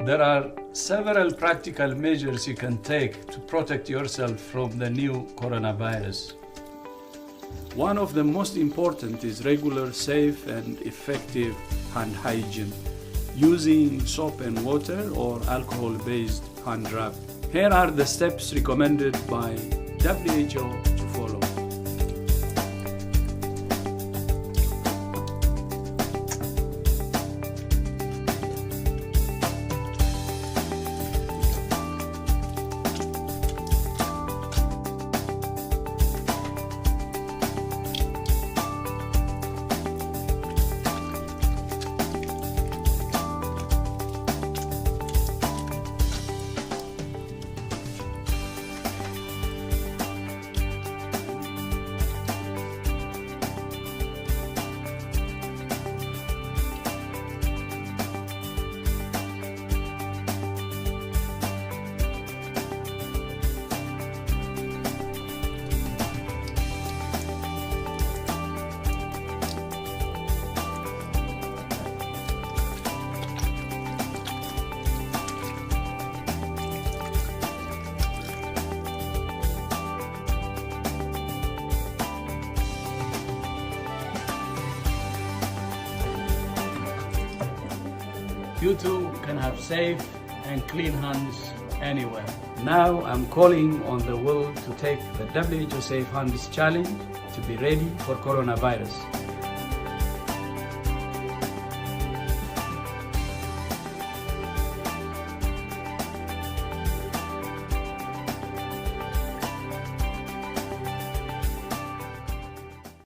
There are several practical measures you can take to protect yourself from the new coronavirus. One of the most important is regular, safe, and effective hand hygiene, using soap and water or alcohol-based hand rub. Here are the steps recommended by WHO to follow. You too can have safe and clean hands anywhere. Now I'm calling on the world to take the WHO Safe Hands Challenge to be ready for coronavirus.